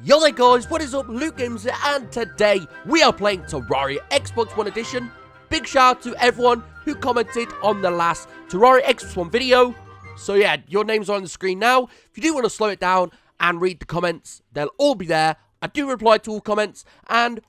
Yo there guys, what is up? Luke Games here, and today we are playing Terraria Xbox One Edition. Big shout out to everyone who commented on the last Terraria Xbox One video. So yeah, your names are on the screen now. If you do want to slow it down and read the comments, they'll all be there. I do reply to all comments, and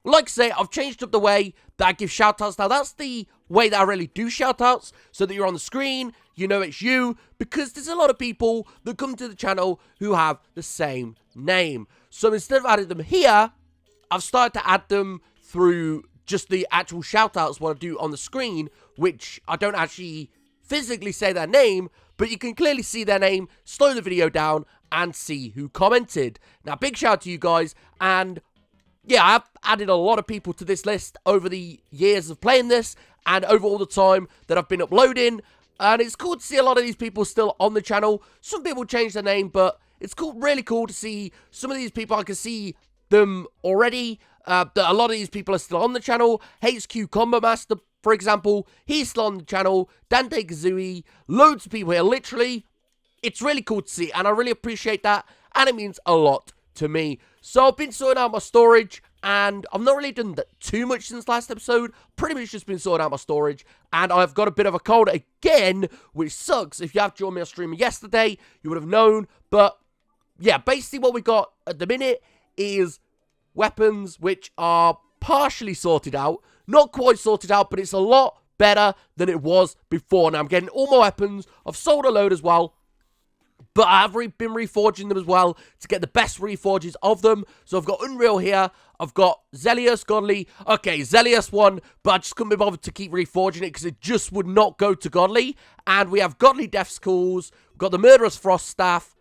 like I say, I've changed up the way that I give shout outs now. That's the way that I really do shout outs, so that you're on the screen, you know it's you, because there's a lot of people that come to the channel who have the same name. So instead of adding them here, I've started to add them through just the actual shout-outs what I do on the screen, which I don't actually physically say their name, but you can clearly see their name, slow the video down, and see who commented. Now, big shout out to you guys, and yeah, I've added a lot of people to this list over the years of playing this, and over all the time that I've been uploading, and it's cool to see a lot of these people still on the channel. Some people change their name, but it's cool, really cool to see some of these people. I can see them already. A lot of these people are still on the channel. HQ Combo Master, for example, he's still on the channel. Dante Kazooie, loads of people here. Literally, it's really cool to see, and I really appreciate that, and it means a lot to me. So I've been sorting out my storage, and I've not really done too much since last episode. Pretty much just been sorting out my storage, and I've got a bit of a cold again, which sucks. If you have joined me on stream yesterday, you would have known, but yeah, basically what we got at the minute is weapons which are partially sorted out. Not quite sorted out, but it's a lot better than it was before. Now, I'm getting all my weapons. I've sold a load as well, but I've been reforging them as well to get the best reforges of them. So I've got Unreal here. I've got Zelius, Godly. Okay, Zelius won, but I just couldn't be bothered to keep reforging it because it just would not go to Godly. And we have Godly Death Schools. We've got the Murderous Frost Staff,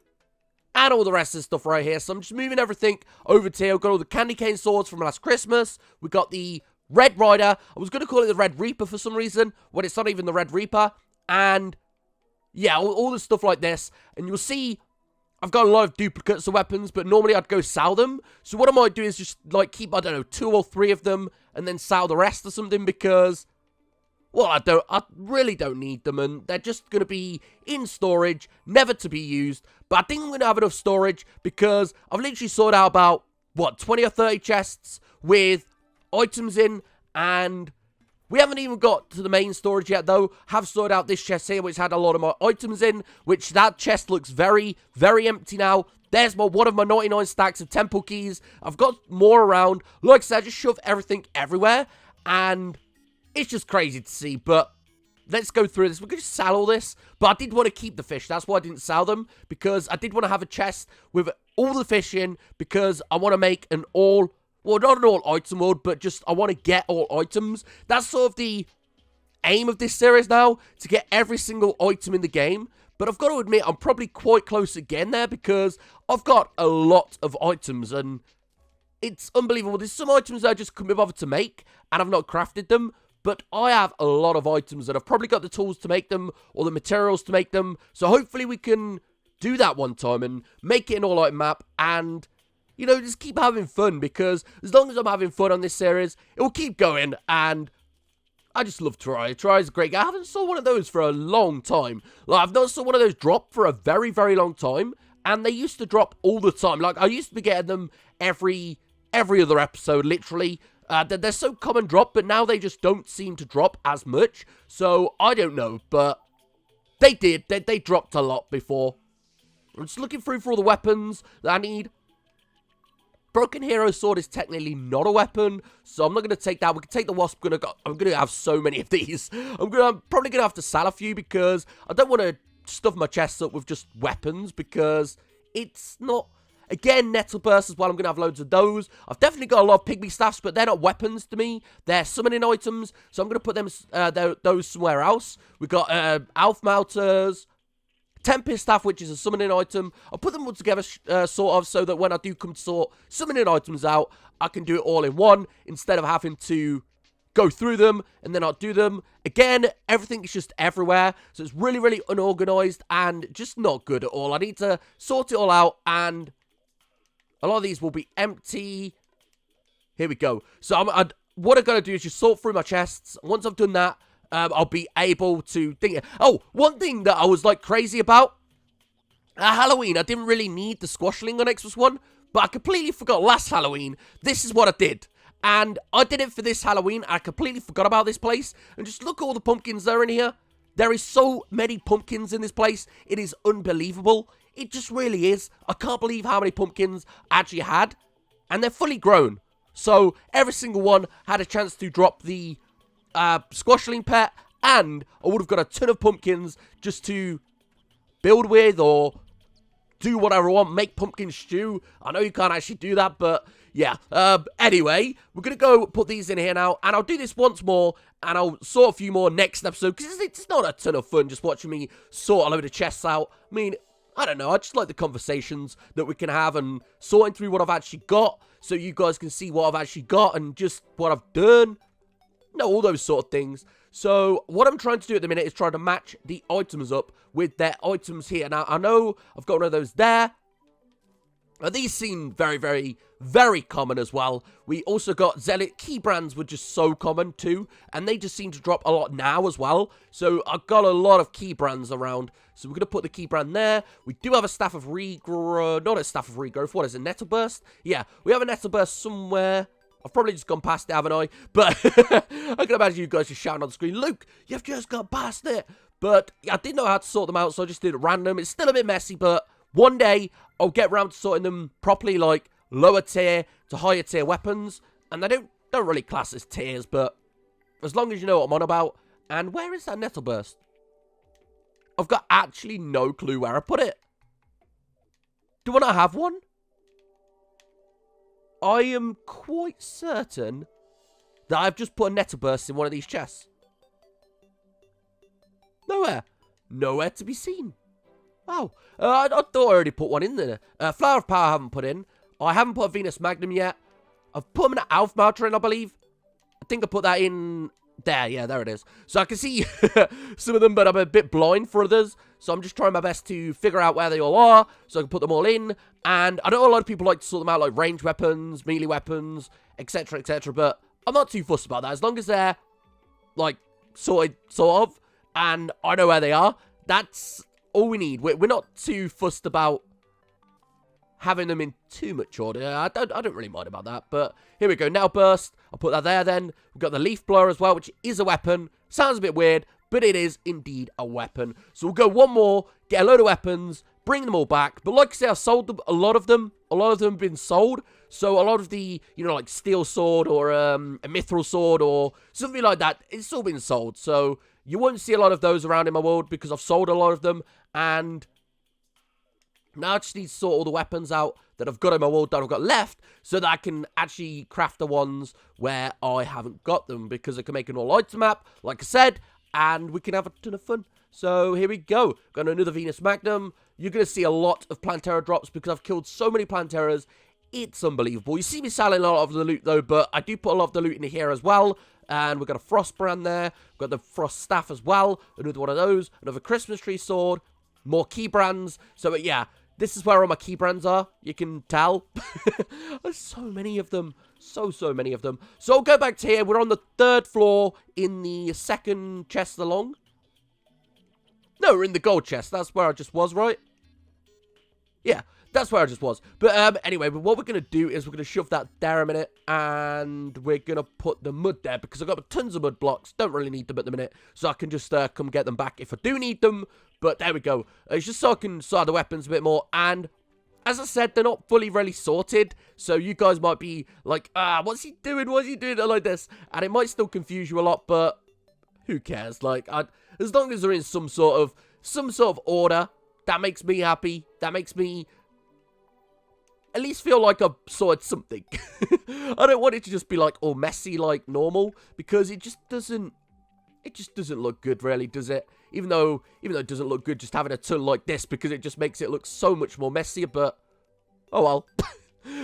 and all the rest of the stuff right here. So I'm just moving everything over to here. We've got all the candy cane swords from last Christmas. We've got the Red Rider. I was going to call it the Red Reaper for some reason, when it's not even the Red Reaper. And yeah, all the stuff like this. And you'll see I've got a lot of duplicates of weapons, but normally I'd go sell them. So what I might do is just like keep, I don't know, 2 or 3 of them and then sell the rest or something, because well, I really don't need them, and they're just going to be in storage, never to be used. But I think I'm going to have enough storage, because I've literally sorted out about, what, 20 or 30 chests with items in, and we haven't even got to the main storage yet, though. Have sorted out this chest here, which had a lot of my items in, which that chest looks very, very empty now. There's one of my 99 stacks of temple keys. I've got more around. Like I said, I just shove everything everywhere, and it's just crazy to see. But let's go through this. We could just sell all this, but I did want to keep the fish. That's why I didn't sell them, because I did want to have a chest with all the fish in, because I want to make an all, well, not an all item world, but just I want to get all items. That's sort of the aim of this series now, to get every single item in the game. But I've got to admit, I'm probably quite close again there, because I've got a lot of items, and it's unbelievable. There's some items that I just couldn't be bothered to make, and I've not crafted them. But I have a lot of items, and I've probably got the tools to make them, or the materials to make them. So hopefully we can do that one time and make it an all-item map, and, you know, just keep having fun, because as long as I'm having fun on this series, it will keep going. And I just love Terraria. Terraria's a great game. I haven't saw one of those for a long time. Like, I've not saw one of those drop for a very, very long time, and they used to drop all the time. Like, I used to be getting them every other episode, literally. They're so common drop, but now they just don't seem to drop as much. So, I don't know, but they did. They dropped a lot before. I'm just looking through for all the weapons that I need. Broken Hero Sword is technically not a weapon, so I'm not going to take that. We can take the Wasp. I'm going to have so many of these. I'm probably going to have to sell a few, because I don't want to stuff my chests up with just weapons, because it's not. Again, Nettle Burst as well, I'm going to have loads of those. I've definitely got a lot of Pygmy Staffs, but they're not weapons to me. They're summoning items, so I'm going to put them those somewhere else. We've got Alf Mouters, Tempest Staff, which is a summoning item. I'll put them all together, sort of, so that when I do come to sort summoning items out, I can do it all in one, instead of having to go through them and then not do them. Again, everything is just everywhere, so it's really, really unorganized and just not good at all. I need to sort it all out, and a lot of these will be empty. Here we go. So what I'm going to do is just sort through my chests. Once I've done that, I'll be able to think. Oh, one thing that I was like crazy about. Halloween, I didn't really need the squashling on Xbox One, but I completely forgot last Halloween. This is what I did. And I did it for this Halloween. I completely forgot about this place. And just look at all the pumpkins that are in here. There is so many pumpkins in this place. It is unbelievable. It just really is. I can't believe how many pumpkins I actually had. And they're fully grown. So every single one had a chance to drop the squashling pet. And I would have got a ton of pumpkins just to build with or do whatever I want. Make pumpkin stew. I know you can't actually do that, but yeah. Anyway, we're going to go put these in here now. And I'll do this once more. And I'll sort a few more next episode. Because it's not a ton of fun just watching me sort a load of chests out. I mean, I don't know. I just like the conversations that we can have. And sorting through what I've actually got. So you guys can see what I've actually got. And just what I've done. No, all those sort of things. So, what I'm trying to do at the minute is try to match the items up with their items here. Now, I know I've got one of those there. Now, these seem very, very, very common as well. We also got Zealot. Key brands were just so common too. And they just seem to drop a lot now as well. So, I've got a lot of key brands around. So, we're going to put the key brand there. We do have a staff of regrowth. Not a staff of regrowth. What is it? Nettle burst? Yeah, we have a nettle burst somewhere. I've probably just gone past it, haven't I? But I can imagine you guys just shouting on the screen, Luke, you've just gone past it. But I didn't know how to sort them out, so I just did it random. It's still a bit messy, but one day I'll get around to sorting them properly, like lower tier to higher tier weapons. And they don't really class as tiers, but as long as you know what I'm on about. And where is that nettle burst? I've got actually no clue where I put it. Do I not have one? I am quite certain that I've just put a nettle burst in one of these chests. Nowhere. Nowhere to be seen. Wow. I thought I already put one in there. Flower of Power I haven't put in. I haven't put a Venus Magnum yet. I've put an Alf Martyr in, I believe. I think I put that in there. Yeah, there it is. So I can see some of them, but I'm a bit blind for others. So I'm just trying my best to figure out where they all are, so I can put them all in. And I know a lot of people like to sort them out, like ranged weapons, melee weapons, etc., etc. But I'm not too fussed about that. As long as they're, like, sorted, sort of, and I know where they are, that's all we need. We're not too fussed about having them in too much order. I don't really mind about that. But here we go. Now burst. I'll put that there then. We've got the leaf blower as well, which is a weapon. Sounds a bit weird, but it is indeed a weapon. So we'll go one more, get a load of weapons, bring them all back. But like I say, I've sold them, a lot of them. A lot of them have been sold. So a lot of the, you know, like steel sword or a mithril sword or something like that, it's all been sold. So you won't see a lot of those around in my world because I've sold a lot of them. And now I just need to sort all the weapons out that I've got in my world that I've got left so that I can actually craft the ones where I haven't got them because I can make an all-item map, like I said, and we can have a ton of fun. So here we go. Got another Venus Magnum. You're going to see a lot of Plantera drops because I've killed so many Planteras. It's unbelievable. You see me selling a lot of the loot though, but I do put a lot of the loot in here as well. And we've got a Frost brand there. We've got the Frost staff as well. Another one of those. Another Christmas tree sword. More key brands. So yeah, this is where all my key brands are. You can tell. There's so many of them. So many of them. So I'll go back to here. We're on the 3rd floor in the 2nd chest along. No, we're in the gold chest. That's where I just was, right? Yeah, that's where I just was. But anyway, what we're going to do is we're going to shove that there a minute. And we're going to put the mud there because I've got tons of mud blocks. Don't really need them at the minute. So I can just come get them back if I do need them. But there we go. It's just so I can sort the weapons a bit more. And as I said, they're not fully really sorted. So you guys might be like, what's he doing? What's he doing like this? And it might still confuse you a lot, but who cares? Like, as long as they're in some sort of order, that makes me happy. That makes me at least feel like I've sorted something. I don't want it to just be like all messy like normal because it just doesn't look good really, does it? Even though it doesn't look good just having a ton like this because it just makes it look so much more messier, but oh well.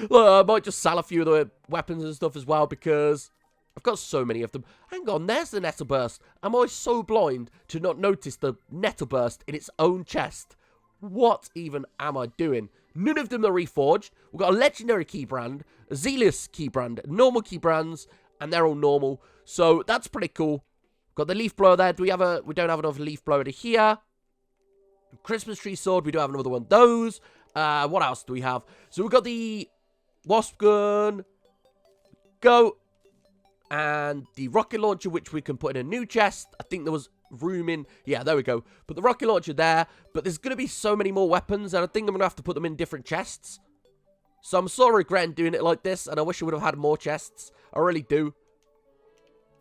Look, I might just sell a few of the weapons and stuff as well because I've got so many of them. Hang on, there's the nettle burst. Am I so blind to not notice the nettle burst in its own chest? What even am I doing? None of them are reforged. We've got a legendary key brand, a zealous key brand, normal key brands, and they're all normal. So that's pretty cool. Got the leaf blower there. We don't have another leaf blower to here. Christmas tree sword. We do have another one of those. What else do we have? So we've got the wasp gun. Go. And the rocket launcher, which we can put in a new chest. I think there was room in. Yeah, there we go. Put the rocket launcher there. But there's going to be so many more weapons, and I think I'm going to have to put them in different chests. So I'm sort of regretting doing it like this, and I wish I would have had more chests. I really do. Do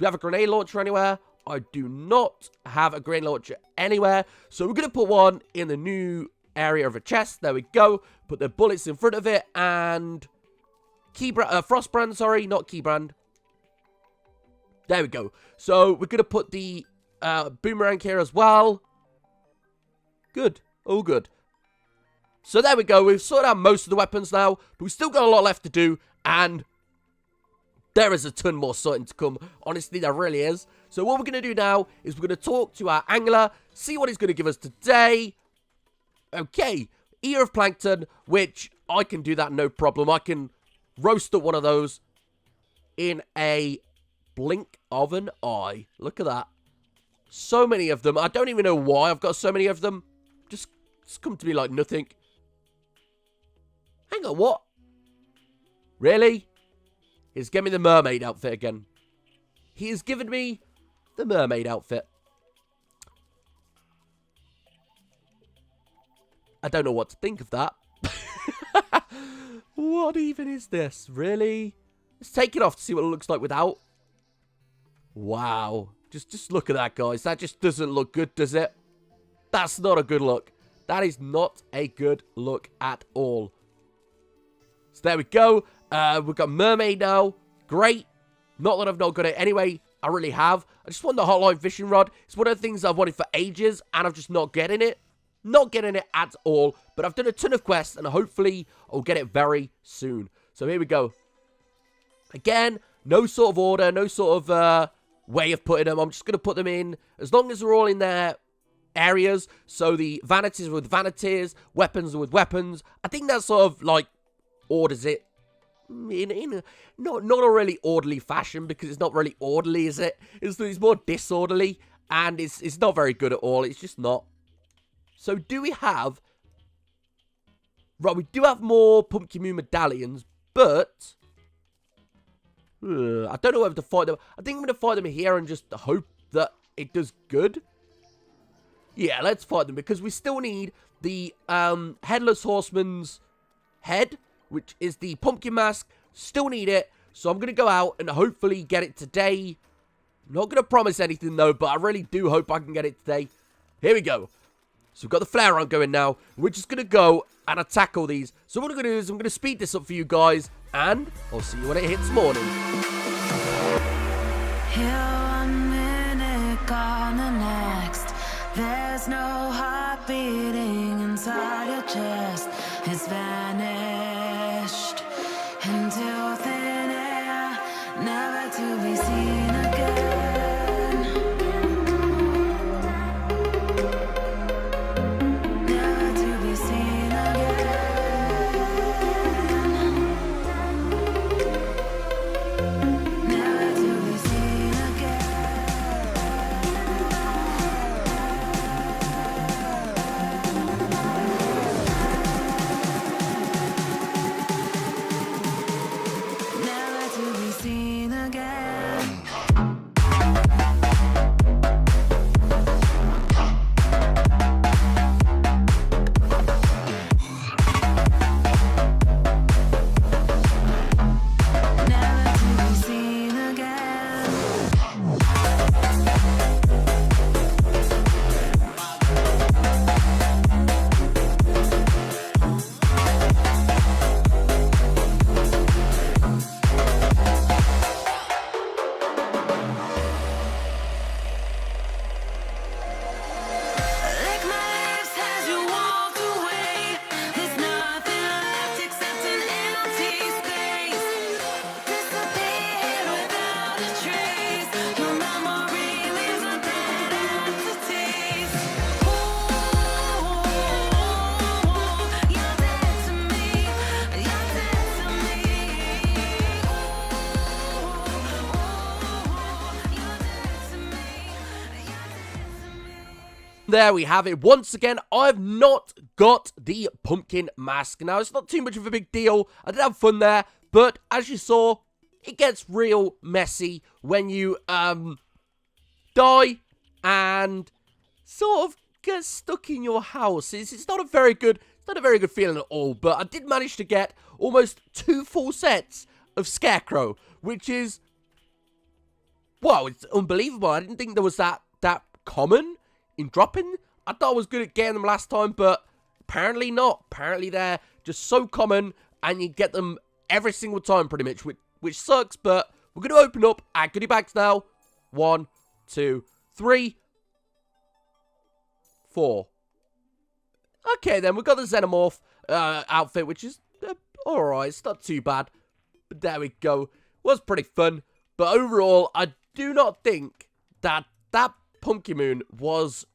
we have a grenade launcher anywhere? I do not have a grenade launcher anywhere. So we're going to put one in the new area of a chest. There we go. Put the bullets in front of it, and Frostbrand, sorry, not Keybrand. There we go. So we're going to put the boomerang here as well. Good. All good. So there we go. We've sorted out most of the weapons now. But we've still got a lot left to do. And there is a ton more sorting to come. Honestly, there really is. So what we're going to do now is we're going to talk to our angler. See what he's going to give us today. Okay. Ear of Plankton. Which I can do that no problem. I can roast up one of those in a blink of an eye. Look at that. So many of them. I don't even know why I've got so many of them. Just come to me like nothing. Hang on, what? Really? He's given me the mermaid outfit again. He has given me the mermaid outfit. I don't know what to think of that. What even is this? Really? Let's take it off to see what it looks like without. Wow. Just look at that, guys. That just doesn't look good, does it? That's not a good look. That is not a good look at all. So there we go. We've got mermaid now. Great. Not that I've not got it anyway. I really have. I just want the hotline fishing rod. It's one of the things I've wanted for ages, and I'm just not getting it. Not getting it at all. But I've done a ton of quests, and hopefully I'll get it very soon. So here we go. Again, no sort of order, no sort of way of putting them. I'm just going to put them in as long as they're all in their areas. So the vanities are with vanities, weapons are with weapons. I think that sort of like orders it in not a really orderly fashion, because it's not really orderly, is it? It's more disorderly, and it's not very good at all. It's just not. So do we have... Right, we do have more Pumpkin Moon medallions, but... I don't know whether to fight them. I think I'm going to fight them here and just hope that it does good. Yeah, let's fight them, because we still need the Headless Horseman's head, which is the pumpkin mask. Still need it, so I'm going to go out and hopefully get it today. I'm not going to promise anything, though, but I really do hope I can get it today. Here we go. So we've got the flare on going now. We're just going to go and attack all these. So what I'm going to do is I'm going to speed this up for you guys, and I'll see you when it hits morning. Here 1 minute, gone the next. There's no heart beating inside your chest. It's vanished into thin air, never to be seen again. Never to be seen again. Never to be seen again. there we have it. Once again, I've not got the pumpkin mask. Now, it's not too much of a big deal. I did have fun there, but as you saw, it gets real messy when you, die and sort of get stuck in your house. It's not a very good feeling at all, but I did manage to get almost 2 full sets of Scarecrow, which is, wow, it's unbelievable. I didn't think there was that common in dropping. I thought I was good at getting them last time, but apparently not. Apparently they're just so common, and you get them every single time pretty much, which sucks, but we're going to open up our goodie bags now. 1, 2, 3, 4. Okay, then we've got the Xenomorph outfit, which is alright. It's not too bad. But there we go. Was pretty fun. But overall, I do not think that Pumpkin Moon was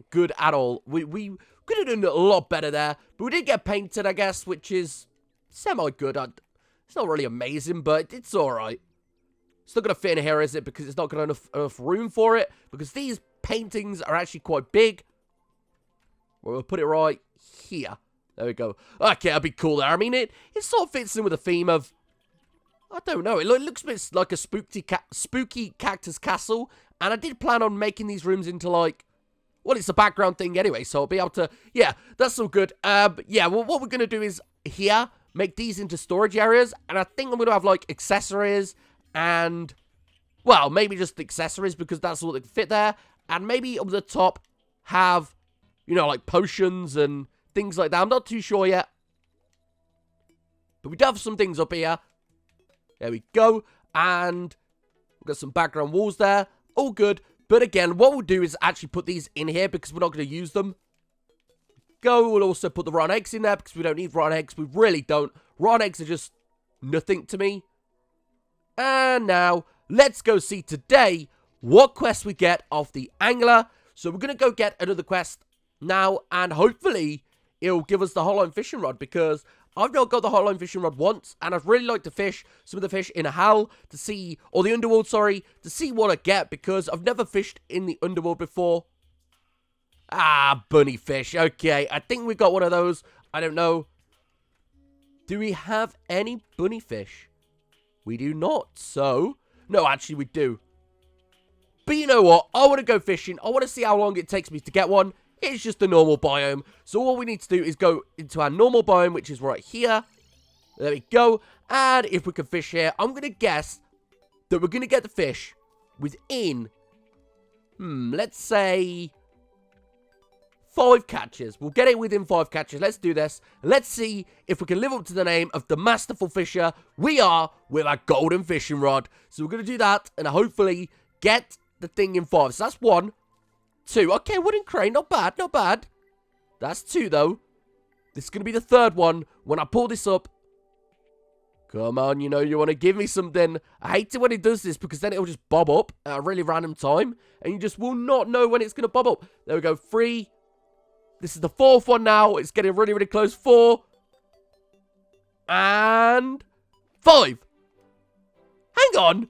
good at all. We could have done a lot better there. But we did get painted, I guess, which is semi-good. It's not really amazing, but it's alright. It's not going to fit in here, is it? Because it's not got enough room for it. Because these paintings are actually quite big. We'll put it right here. There we go. Okay, that'd be cool there. I mean, it sort of fits in with the theme of, I don't know. It looks a bit like a spooky cactus castle. And I did plan on making these rooms into, like, well, it's a background thing anyway. So I'll be able to, yeah, that's all good. But yeah, well, what we're going to do is here, make these into storage areas. And I think I'm going to have, like, accessories and, well, maybe just accessories because that's all that can fit there. And maybe up the top have, you know, like potions and things like that. I'm not too sure yet. But we do have some things up here. There we go. And we've got some background walls there. All good. But again, what we'll do is actually put these in here because we're not going to use them. We'll also put the rotten eggs in there because we don't need rotten eggs. We really don't. Rotten eggs are just nothing to me. And now, let's go see today what quest we get off the angler. So we're going to go get another quest now, and hopefully it'll give us the hotline fishing rod, because I've not got the hotline fishing rod once, and I'd really like to fish some of the fish in a hell to see, or the underworld, sorry, to see what I get, because I've never fished in the underworld before. Ah, Bony Fish. Okay, I think we got one of those. I don't know. Do we have any Bony Fish? We do not, so, no, actually we do. But you know what? I want to go fishing. I want to see how long it takes me to get one. It's just a normal biome. So all we need to do is go into our normal biome, which is right here. There we go. And if we can fish here, I'm going to guess that we're going to get the fish within, let's say 5 catches. We'll get it within 5 catches. Let's do this. Let's see if we can live up to the name of the masterful fisher we are with our golden fishing rod. So we're going to do that and hopefully get the thing in 5. So that's 1, 2. Okay, wooden crane. Not bad, not bad. That's 2, though. This is going to be the 3rd one when I pull this up. Come on, you know you want to give me something. I hate it when it does this because then it'll just bob up at a really random time. And you just will not know when it's going to bob up. There we go. 3. This is the 4th one now. It's getting really, really close. 4. And 5. Hang on.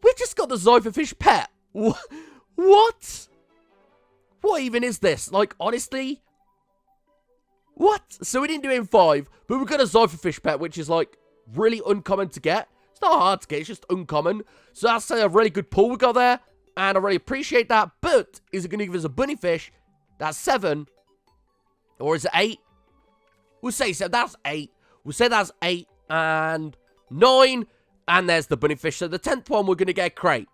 We just got the Cypher Fish Pet. What? What even is this? Like, honestly? What? So we didn't do it in 5, but we got a Cypher Fish Pet, which is, like, really uncommon to get. It's not hard to get, it's just uncommon. So that's a really good pull we got there, and I really appreciate that. But, is it going to give us a Bunny Fish? That's 7. Or is it 8? We'll say so. That's 8. We'll say that's 8 and 9. And there's the Bunny Fish. So the 10th one, we're going to get a crate.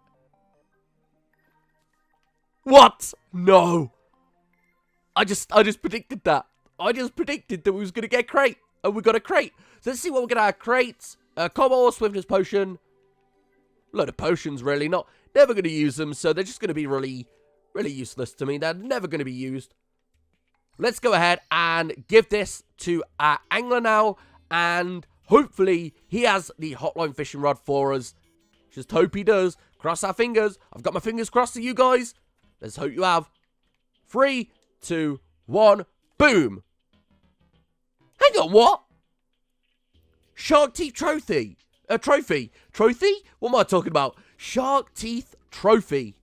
What? No. I just predicted that. I just predicted that we was going to get a crate. And we got a crate. So let's see what we're going to have. Crates. Cobble, Swiftness Potion. A load of potions, really. Never going to use them. So they're just going to be really, really useless to me. They're never going to be used. Let's go ahead and give this to our angler now. And hopefully he has the hotline fishing rod for us. Just hope he does. Cross our fingers. I've got my fingers crossed to you guys. Let's hope you have. 3, 2, 1. Boom. Hang on, what? SHARKTEETH trophy. Trophy? What am I talking about? SHARKTEETH trophy.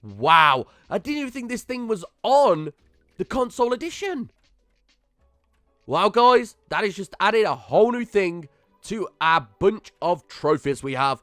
Wow, I didn't even think this thing was on the console edition. Wow, guys, that has just added a whole new thing to our bunch of trophies we have.